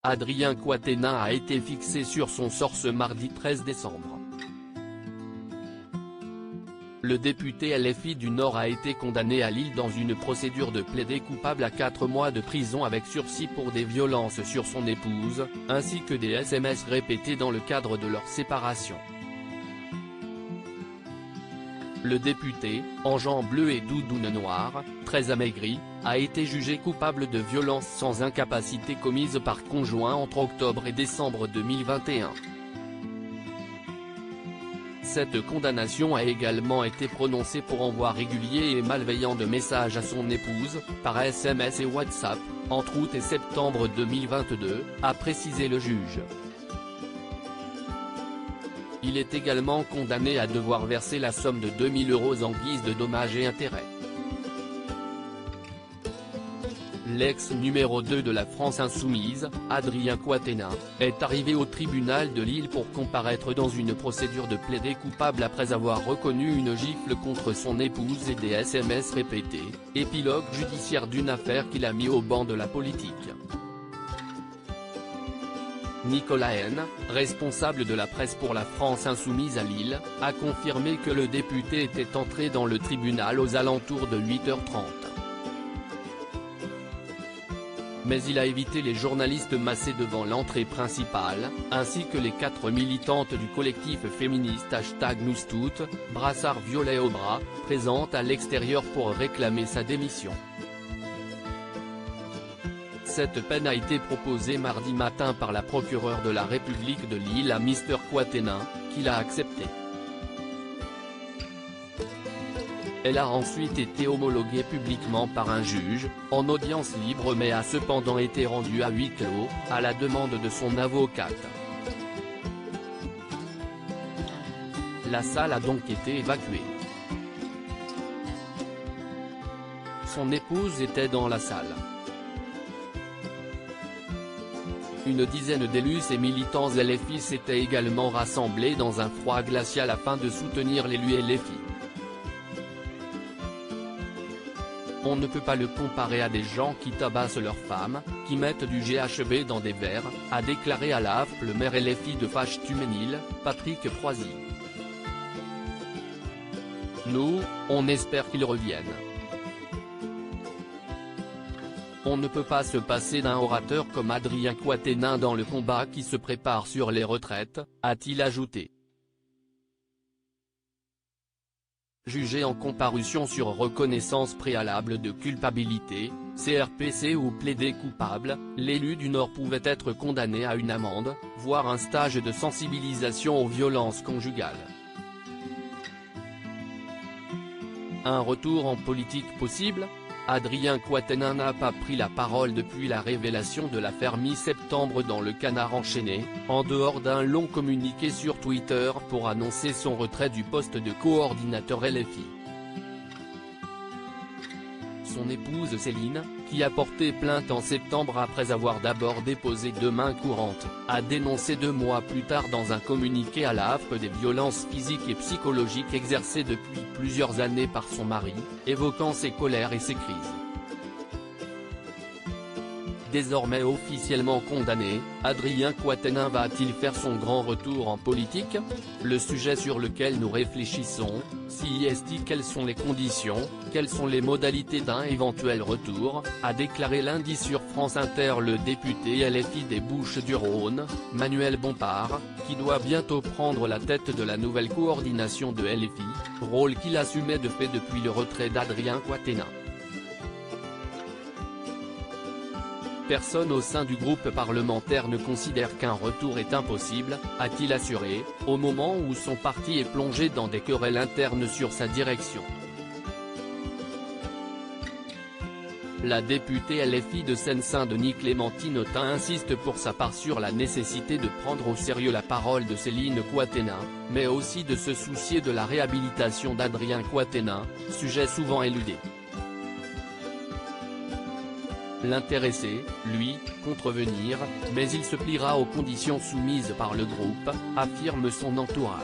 Adrien Quatennens a été fixé sur son sort ce mardi 13 décembre. Le député LFI du Nord a été condamné à Lille dans une procédure de plaidé coupable à 4 mois de prison avec sursis pour des violences sur son épouse, ainsi que des SMS répétés dans le cadre de leur séparation. Le député, en jean bleu et doudoune noire, très amaigri, a été jugé coupable de violences sans incapacité commises par conjoint entre octobre et décembre 2021. Cette condamnation a également été prononcée pour envoi régulier et malveillant de messages à son épouse, par SMS et WhatsApp, entre août et septembre 2022, a précisé le juge. Il est également condamné à devoir verser la somme de 2 000 € en guise de dommages et intérêts. L'ex numéro 2 de la France Insoumise, Adrien Quatennens, est arrivé au tribunal de Lille pour comparaître dans une procédure de plaidé coupable après avoir reconnu une gifle contre son épouse et des SMS répétés, épilogue judiciaire d'une affaire qu'il a mis au banc de la politique. Nicolas Haine, responsable de la presse pour la France Insoumise à Lille, a confirmé que le député était entré dans le tribunal aux alentours de 8h30. Mais il a évité les journalistes massés devant l'entrée principale, ainsi que les 4 militantes du collectif féministe #NousToutes, brassard violet au bras, présentes à l'extérieur pour réclamer sa démission. Cette peine a été proposée mardi matin par la procureure de la République de Lille à Mr Quatennens, qui l'a acceptée. Elle a ensuite été homologuée publiquement par un juge, en audience libre mais a cependant été rendue à huis clos, à la demande de son avocate. La salle a donc été évacuée. Son épouse était dans la salle. Une dizaine d'élus et militants LFI s'étaient également rassemblés dans un froid glacial afin de soutenir l'élu LFI. On ne peut pas le comparer à des gens qui tabassent leurs femmes, qui mettent du GHB dans des verres, a déclaré à la AFP le maire LFI de Fâche-Tuménil, Patrick Froisy. Nous, on espère qu'il revienne. On ne peut pas se passer d'un orateur comme Adrien Quatennens dans le combat qui se prépare sur les retraites, a-t-il ajouté. Jugé en comparution sur reconnaissance préalable de culpabilité, CRPC ou plaidé coupable, l'élu du Nord pouvait être condamné à une amende, voire un stage de sensibilisation aux violences conjugales. Un retour en politique possible ? Adrien Quatennens n'a pas pris la parole depuis la révélation de l'affaire mi-septembre dans le Canard enchaîné, en dehors d'un long communiqué sur Twitter pour annoncer son retrait du poste de coordinateur LFI. Son épouse Céline, qui a porté plainte en septembre après avoir d'abord déposé de main courante, a dénoncé 2 mois plus tard dans un communiqué à la AFP des violences physiques et psychologiques exercées depuis plusieurs années par son mari, évoquant ses colères et ses crises. Désormais officiellement condamné, Adrien Quatennens va-t-il faire son grand retour en politique? Le sujet sur lequel nous réfléchissons, si est-il quelles sont les conditions, quelles sont les modalités d'un éventuel retour, a déclaré lundi sur France Inter le député LFI des Bouches-du-Rhône, Manuel Bompard, qui doit bientôt prendre la tête de la nouvelle coordination de LFI, rôle qu'il assumait de fait depuis le retrait d'Adrien Quatennens. Personne au sein du groupe parlementaire ne considère qu'un retour est impossible, a-t-il assuré, au moment où son parti est plongé dans des querelles internes sur sa direction. La députée LFI de Seine-Saint-Denis Clémentine Autain insiste pour sa part sur la nécessité de prendre au sérieux la parole de Céline Quatennens, mais aussi de se soucier de la réhabilitation d'Adrien Quatennens, sujet souvent éludé. L'intéressé, lui, contrevenir, mais il se pliera aux conditions soumises par le groupe, affirme son entourage.